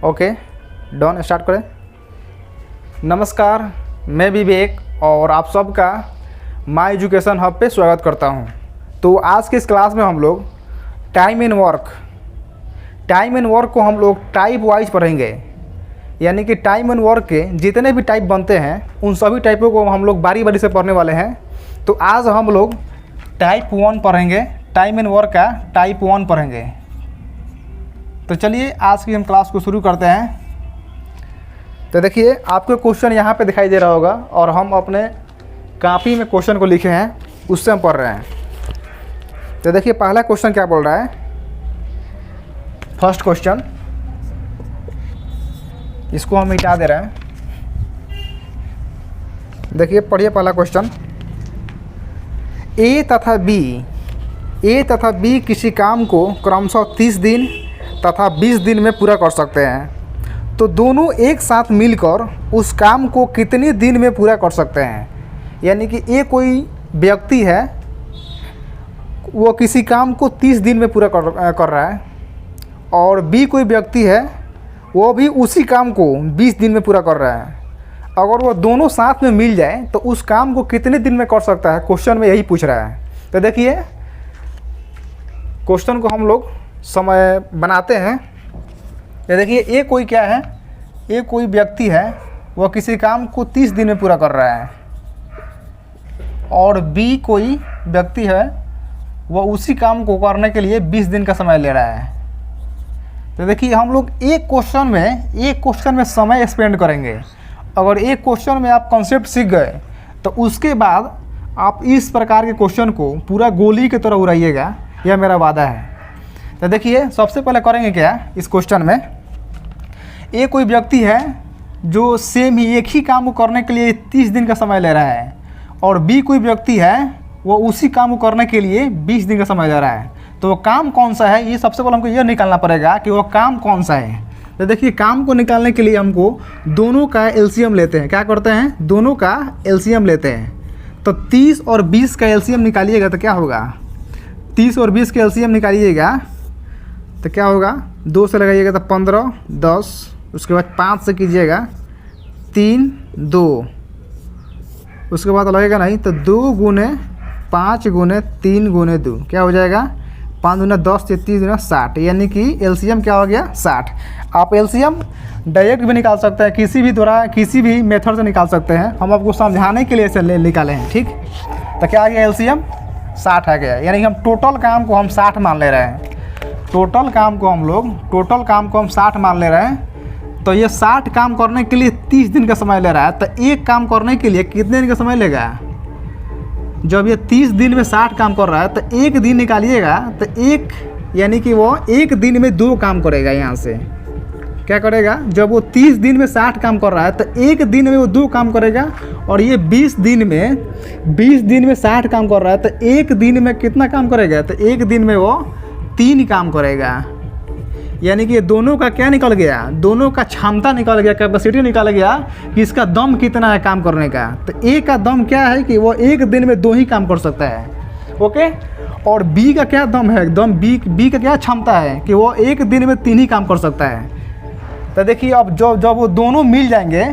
Okay done, start करें। नमस्कार, मैं विवेक और आप सबका माय एजुकेशन हब पे स्वागत करता हूं। तो आज के इस क्लास में हम लोग टाइम एंड वर्क को हम लोग टाइप वाइज पढ़ेंगे। यानी कि टाइम एंड वर्क के जितने भी टाइप बनते हैं उन सभी टाइपों को हम लोग बारी बारी से पढ़ने वाले हैं। तो आज हम लोग टाइप 1 पढ़ेंगे, टाइम एंड वर्क का टाइप 1 पढ़ेंगे। तो चलिए आज की हम क्लास को शुरू करते हैं। तो देखिए आपको क्वेश्चन यहाँ पे दिखाई दे रहा होगा और हम अपने कॉपी में क्वेश्चन को लिखे हैं, उससे हम पढ़ रहे हैं। तो देखिए पहला क्वेश्चन क्या बोल रहा है। फर्स्ट क्वेश्चन, इसको हम मिटा दे रहे हैं। देखिए पढ़िए पहला क्वेश्चन। ए तथा बी किसी काम को क्रमशः 30 दिन तथा 20 दिन में पूरा कर सकते हैं, तो दोनों एक साथ मिलकर उस काम को कितने दिन में पूरा कर सकते हैं। यानी कि ए कोई व्यक्ति है, वो किसी काम को 30 दिन में पूरा कर रहा है, और बी कोई व्यक्ति है, वो भी उसी काम को 20 दिन में पूरा कर रहा है। अगर वो दोनों साथ में मिल जाए तो उस काम को कितने दिन में कर सकता है, क्वेश्चन में यही पूछ रहा है। तो देखिए क्वेश्चन को हम लोग समय बनाते हैं। ये देखिए ए कोई क्या है, ए कोई व्यक्ति है, वह किसी काम को 30 दिन में पूरा कर रहा है, और बी कोई व्यक्ति है, वह उसी काम को करने के लिए 20 दिन का समय ले रहा है। तो देखिए हम लोग एक क्वेश्चन में समय स्पेंड करेंगे। अगर एक क्वेश्चन में आप कॉन्सेप्ट सीख गए तो उसके बाद आप इस प्रकार के क्वेश्चन को पूरा गोली की तरह उड़ाइएगा, यह मेरा वादा है। तो देखिए सबसे पहले करेंगे क्या इस क्वेश्चन में। एक कोई व्यक्ति है जो सेम ही एक ही काम को करने के लिए 30 दिन का समय ले रहा है, और बी कोई व्यक्ति है, वो उसी काम को करने के लिए 20 दिन का समय ले रहा है। तो वो काम कौन सा है, ये सबसे पहले हमको यह निकालना पड़ेगा कि वो काम कौन सा है। तो देखिए काम को निकालने के लिए हमको दोनों का एलसीएम लेते हैं। क्या करते हैं, दोनों का एलसीएम लेते हैं। तो 30 और 20 का एलसीएम निकालिएगा तो क्या होगा, 30 और 20 का एलसीएम निकालिएगा तो क्या होगा, 2 से लगाइएगा तो 15, 10, उसके बाद 5 से कीजिएगा 3, 2, उसके बाद लगेगा नहीं तो 2 गुने 5 गुने 3 गुने 2 क्या हो जाएगा, 5 गुना 10 से 30 गुना 60। यानी कि एलसीएम क्या हो गया, 60। आप एलसीएम डायरेक्ट भी निकाल सकते हैं, किसी भी मेथड से निकाल सकते हैं। हम आपको समझाने के लिए इसे निकाले हैं, ठीक। तो क्या आ गया, एलसीएम 60 आ गया। यानी कि हम टोटल काम को हम 60 मान ले रहे हैं। टोटल काम को हम 60 मान ले रहे हैं। तो ये 60 काम करने के लिए 30 दिन का समय ले रहा है। तो एक काम करने के लिए कितने दिन का समय लेगा, जब ये 30 दिन में 60 काम कर रहा है तो एक दिन निकालिएगा तो एक, यानी कि वो एक दिन में 2 काम करेगा। यहाँ से क्या करेगा, जब वो 30 दिन में 60 काम कर रहा है तो एक दिन में वो 2 काम करेगा, और ये 20 दिन में 60 काम कर रहा है तो एक दिन में कितना काम करेगा, तो एक दिन में वो 3 काम करेगा। यानी कि दोनों का क्या निकल गया, दोनों का क्षमता निकल गया, कैपेसिटी निकल गया कि इसका दम कितना है काम करने का। तो ए का दम क्या है कि वो एक दिन में 2 ही काम कर सकता है, ओके। और बी का क्या दम है, बी का क्या क्षमता है कि वो एक दिन में 3 ही काम कर सकता है। तो देखिए अब जब वो दोनों मिल जाएंगे,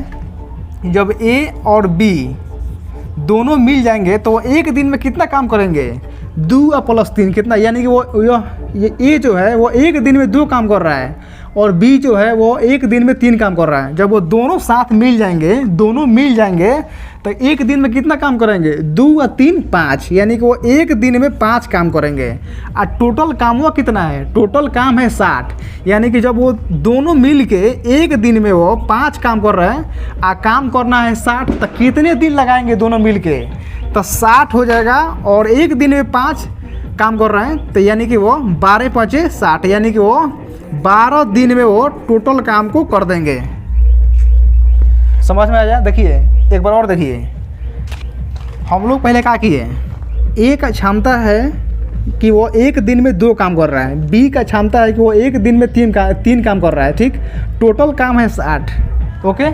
जब ए और बी दोनों मिल जाएंगे तो वो एक दिन में कितना काम करेंगे, 2 + 3 कितना, यानी कि ये ए जो है वो एक दिन में 2 काम कर रहा है, और बी जो है वो एक दिन में 3 काम कर रहा है। जब वो दोनों साथ मिल जाएंगे तो एक दिन में कितना काम करेंगे, 2 और 3 5, यानी कि वो एक दिन में 5 काम करेंगे। और टोटल काम वो कितना है, टोटल काम है 60। यानी कि जब वो दोनों मिल के एक दिन में वो 5 काम कर रहे हैं, और काम करना है 60, तो कितने दिन लगाएंगे दोनों मिल के, तो 60 हो जाएगा। और एक दिन में 5 काम कर रहे हैं तो यानी कि वो 12 × 5 = 60, यानी कि वो 12 दिन में वो टोटल काम को कर देंगे। समझ में आ जाए। देखिए एक बार और देखिए, हम लोग पहले क्या किए, ए का क्षमता है कि वो एक दिन में 2 काम कर रहा है, बी का क्षमता है कि वो एक दिन में 3 काम कर रहा है, ठीक। टोटल काम है 60, ओके।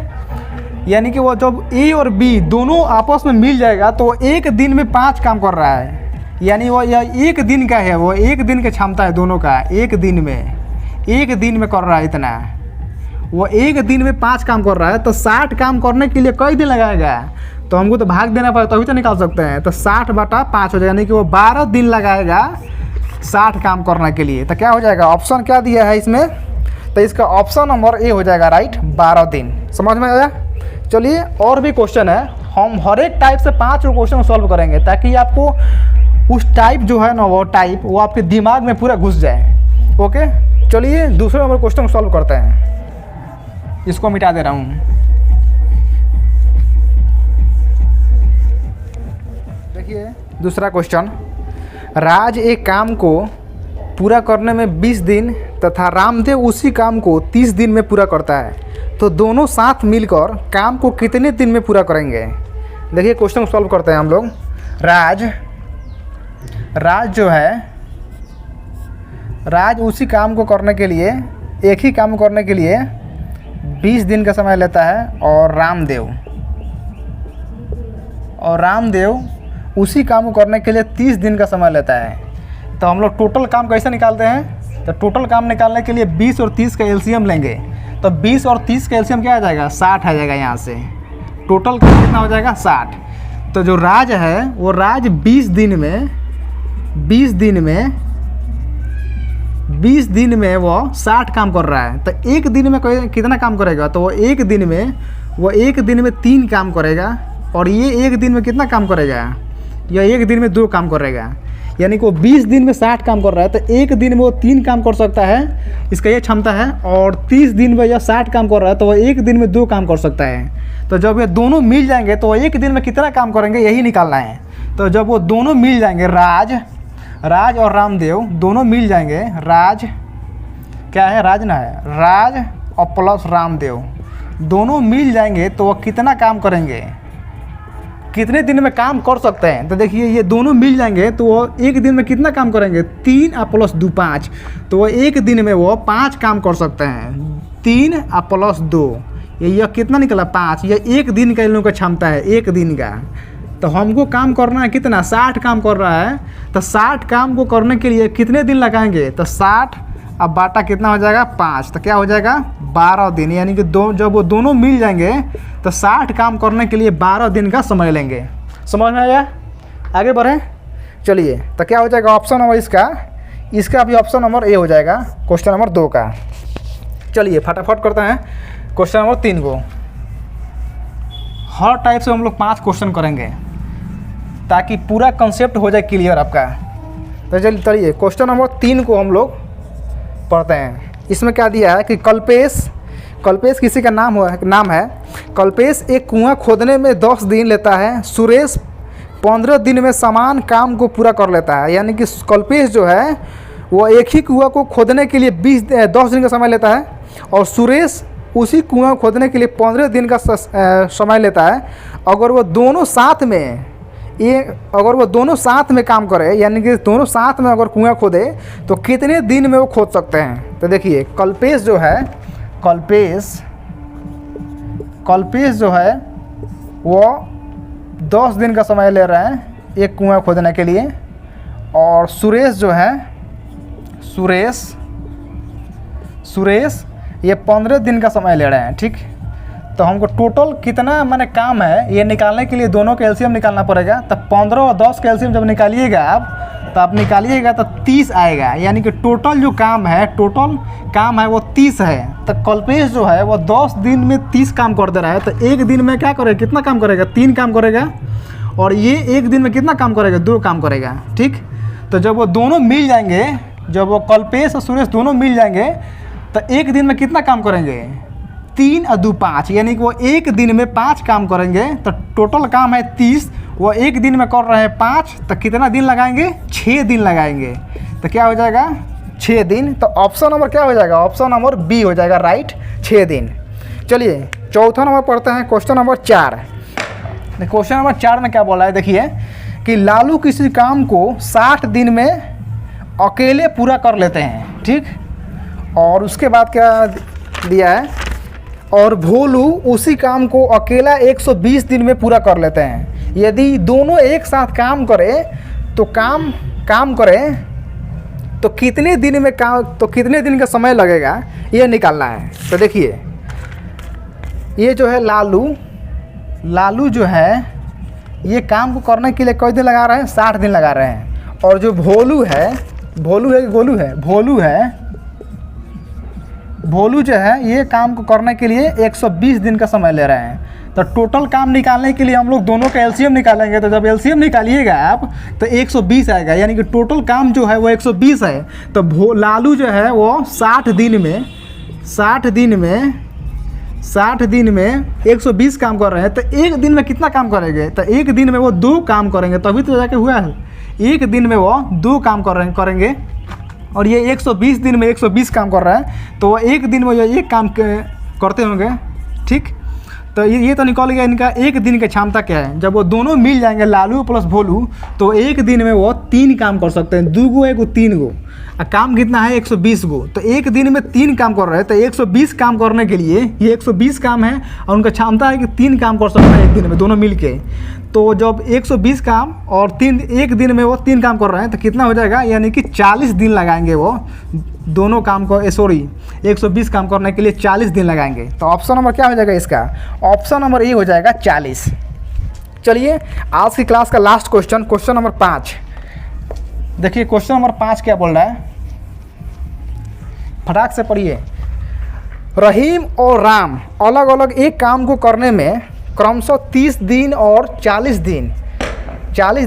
यानी कि वो जब ए और बी दोनों आपस में मिल जाएगा तो वो एक दिन में 5 काम कर रहा है। यानी वो यह एक दिन का है, वो एक दिन की क्षमता है दोनों का, एक दिन में कर रहा है इतना। वो एक दिन में 5 काम कर रहा है, तो 60 काम करने के लिए कई दिन लगाएगा, तो हमको तो भाग देना पड़ेगा तभी तो निकाल सकते हैं। तो 60/5 हो जाएगा, यानी कि वो 12 दिन लगाएगा 60 काम करने के लिए। तो क्या हो जाएगा, ऑप्शन क्या दिया है इसमें, तो इसका ऑप्शन नंबर ए हो जाएगा राइट, 12 दिन। समझ में आया। चलिए और भी क्वेश्चन है, हम हर एक टाइप से 5 क्वेश्चन सॉल्व करेंगे ताकि आपको उस टाइप जो है ना वो टाइप वो आपके दिमाग में पूरा घुस जाए। ओके, चलिए दूसरे नंबर क्वेश्चन सॉल्व करते हैं। इसको मिटा दे रहा हूँ। देखिए दूसरा क्वेश्चन, राज एक काम को पूरा करने में 20 दिन तथा रामदेव उसी काम को 30 दिन में पूरा करता है, तो दोनों साथ मिलकर काम को कितने दिन में पूरा करेंगे। देखिए क्वेश्चन सॉल्व करते हैं हम लोग। राज जो है, राज उसी काम को करने के लिए, एक ही काम करने के लिए 20 दिन का समय लेता है, और रामदेव उसी काम को करने के लिए 30 दिन का समय लेता है। तो हम लोग टोटल काम कैसे निकालते हैं, तो टोटल काम निकालने के लिए 20 और 30 का एलसीएम लेंगे। तो 20 और 30 का एलसीएम क्या आ जाएगा, 60 आ जाएगा। यहाँ से टोटल काम कितना हो जाएगा, 60। तो जो राज है वो राज 20 दिन में वो 60 काम कर रहा है। तो एक दिन में कितना काम करेगा, तो वो एक दिन में 3 काम करेगा, और ये एक दिन में कितना काम करेगा, या एक दिन में 2 काम करेगा। यानी कि वो 20 दिन में 60 काम कर रहा है, तो एक दिन में वो 3 काम कर सकता है, इसका ये क्षमता है। और 30 दिन में यह 60 काम कर रहा है, तो वो एक दिन में 2 काम कर सकता है। तो जब ये दोनों मिल जाएंगे तो वो एक दिन में कितना काम करेंगे, यही निकालना है। तो जब वो दोनों मिल जाएंगे, राज और रामदेव दोनों मिल जाएंगे, राज क्या है, राज ना है, राज और प्लस रामदेव दोनों मिल जाएंगे तो वो कितना काम करेंगे, कितने दिन में काम कर सकते हैं। तो देखिए ये दोनों मिल जाएंगे तो वो एक दिन में कितना काम करेंगे, 3 और प्लस 2 5। तो वो एक दिन में वो 5 काम कर सकते हैं। 3 और प्लस 2 यह कितना निकला, 5। यह एक दिन का इन लोगों का क्षमता है, एक दिन का। तो हमको काम करना है कितना, 60 काम कर रहा है। तो 60 काम को करने के लिए कितने दिन लगाएंगे, तो 60 अब बाटा कितना हो जाएगा, 5। तो क्या हो जाएगा, 12 दिन। यानी कि जब वो दोनों मिल जाएंगे तो 60 काम करने के लिए 12 दिन का समय लेंगे। समझ में आया। आगे बढ़ें। चलिए तो क्या हो जाएगा ऑप्शन नंबर इसका भी ऑप्शन नंबर ए हो जाएगा, क्वेश्चन नंबर 2 का। चलिए फटाफट करते हैं क्वेश्चन नंबर 3 को। हर टाइप से हम लोग 5 क्वेश्चन करेंगे ताकि पूरा कंसेप्ट हो जाए क्लियर आपका। तो चलिए क्वेश्चन नंबर 3 को हम लोग पढ़ते हैं। इसमें क्या दिया है कि कल्पेश किसी का नाम है। कल्पेश एक कुआं खोदने में 10 दिन लेता है, सुरेश 15 दिन में समान काम को पूरा कर लेता है। यानी कि कल्पेश जो है वो एक ही कुआं को खोदने के लिए 10 दिन का समय लेता है, और सुरेश उसी कुआं खोदने के लिए 15 दिन का समय लेता है। अगर वो दोनों साथ में काम करें, यानी कि दोनों साथ में अगर कुआं खोदे तो कितने दिन में वो खोद सकते हैं। तो देखिए कल्पेश जो है वो 10 दिन का समय ले रहे हैं एक कुआं खोदने के लिए, और सुरेश ये 15 दिन का समय ले रहे हैं। ठीक, तो हमको टोटल कितना माने काम है ये निकालने के लिए दोनों का एलसीएम निकालना पड़ेगा। तो 15 और 10 का एलसीएम जब निकालिएगा आप निकालिएगा तो 30 आएगा। यानी कि टोटल जो काम है वो 30 है। तो कल्पेश जो है वो 10 दिन में 30 काम कर दे रहा है। तो एक दिन में क्या करेगा, कितना काम करेगा, 3 काम करेगा, और ये एक दिन में कितना काम करेगा, 2 काम करेगा। ठीक, तो जब वो दोनों मिल जाएंगे, जब वो कल्पेश और सुरेश दोनों मिल जाएंगे तो एक दिन में कितना काम करेंगे, 3 और 2 5। यानी कि वो एक दिन में 5 काम करेंगे। तो टोटल काम है 30, वो एक दिन में कर रहे हैं 5। तो कितना दिन लगाएंगे, 6 दिन लगाएंगे। तो क्या हो जाएगा, 6 दिन। तो ऑप्शन नंबर क्या हो जाएगा, ऑप्शन नंबर बी हो जाएगा राइट, 6 दिन। चलिए चौथा नंबर पढ़ते हैं, क्वेश्चन नंबर 4। क्वेश्चन नंबर 4 में क्या बोला है, देखिए कि लालू किसी काम को 60 दिन में अकेले पूरा कर लेते हैं। ठीक, और उसके बाद क्या दिया है, और भोलू उसी काम को अकेला 120 दिन में पूरा कर लेते हैं। यदि दोनों एक साथ काम करें तो कितने दिन का समय लगेगा ये निकालना है। तो देखिए ये जो है लालू जो है ये काम को करने के लिए कितने दिन लगा रहे हैं, 60 दिन लगा रहे हैं। और जो भोलू है कि गोलू है, भोलू जो है ये काम को करने के लिए 120 दिन का समय ले रहे हैं। तो टोटल काम निकालने के लिए हम लोग दोनों का एलसीएम निकालेंगे। तो जब एलसीएम निकालिएगा आप तो 120 आएगा, यानी कि टोटल काम जो है वो 120 है। तो लालू जो है वो 60 दिन में 120 काम कर रहे हैं। तो एक दिन में कितना काम करेंगे, तो एक दिन में वो 2 काम करेंगे, तभी तो जाके हुआ है। एक दिन में वो 2 काम करेंगे और ये 120 दिन में 120 काम कर रहा है, तो एक दिन में ये एक काम करते होंगे, ठीक। तो ये तो निकल गया इनका एक दिन की क्षमता क्या है। जब वो दोनों मिल जाएंगे लालू प्लस भोलू, तो एक दिन में वो 3 काम कर सकते हैं, 2 गो 1 गो 3 गो। काम कितना है 120 गो, तो एक दिन में 3 काम कर रहे हैं। तो 120 काम करने के लिए ये 120 काम है और उनका क्षमता है कि 3 काम कर सकते हैं एक दिन में दोनों मिल के। तो जब 120 काम और 3 एक दिन में वो 3 काम कर रहे हैं तो कितना हो जाएगा, यानी कि 40 दिन लगाएंगे वो दोनों काम को, 120 काम करने के लिए 40 दिन लगाएंगे। तो ऑप्शन नंबर क्या हो जाएगा इसका, ऑप्शन नंबर ए हो जाएगा 40। चलिए आज की क्लास का लास्ट क्वेश्चन नंबर 5। देखिए क्वेश्चन नंबर 5 क्या बोल रहा है, फटाक से पढ़िए। रहीम और राम अलग अलग एक काम को करने में क्रमशः 30 दिन और 40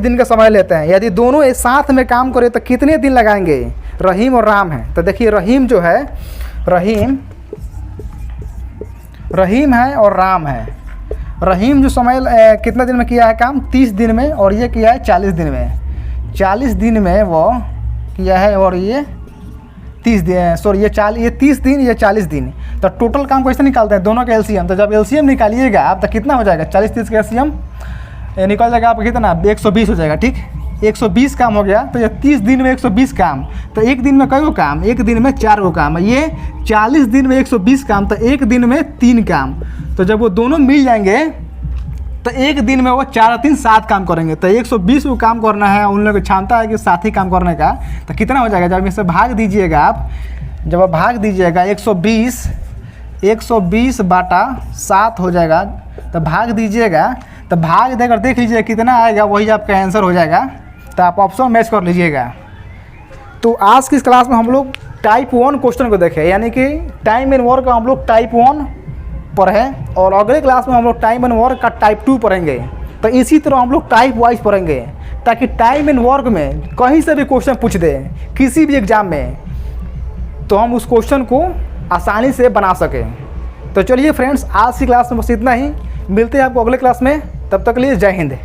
दिन का समय लेते हैं। यदि दोनों एक साथ में काम करें तो कितने दिन लगाएंगे। रहीम और राम है, तो देखिए रहीम जो है, रहीम है और राम है। रहीम जो समय कितना दिन में किया है काम, 30 दिन में, और ये किया है 40 दिन में। 40 दिन में वो किया है और ये 30 दिन, सॉरी ये 30 दिन, ये 40 दिन। तो टोटल काम कैसे निकालते हैं दोनों का एलसीएम। तो जब एलसीएम निकालिएगा आप तो कितना हो जाएगा, 40-30 का एलसीएम निकल जाएगा आपका कितना, 120 हो जाएगा, ठीक। 120 काम हो गया। तो ये 30 दिन में 120 काम, तो एक दिन में कई गो काम, एक दिन में 4 गो काम। ये 40 दिन में 120 काम, तो एक दिन में 3 काम। तो जब वो दोनों मिल जाएंगे तो एक दिन में वो 4 और 3 7 काम करेंगे। तो 120 को काम करना है, उन लोगों की क्षमता है कि 7 ही काम करने का। तो कितना हो जाएगा, जब इसे भाग दीजिएगा आप, जब आप भाग दीजिएगा 120 बाटा 7 हो जाएगा। तो भाग दीजिएगा, तो भाग देकर देख लीजिए कितना आएगा, वही आपका आंसर हो जाएगा। तो आप ऑप्शन मैच कर लीजिएगा। तो आज की इस क्लास में हम लोग टाइप 1 क्वेश्चन को देखें, यानी कि टाइम एंड वर्क का हम लोग टाइप 1 पढ़ें, और अगले क्लास में हम लोग टाइम एंड वर्क का टाइप 2 पढ़ेंगे। तो इसी तरह हम लोग टाइप वाइज पढ़ेंगे, ताकि टाइम एंड वर्क में कहीं से भी क्वेश्चन पूछ दे किसी भी एग्जाम में, तो हम उस क्वेश्चन को आसानी से बना सकें। तो चलिए फ्रेंड्स, आज की क्लास में बस इतना ही। मिलते हैं आपको अगले क्लास में, तब तक के लिए जय हिंद।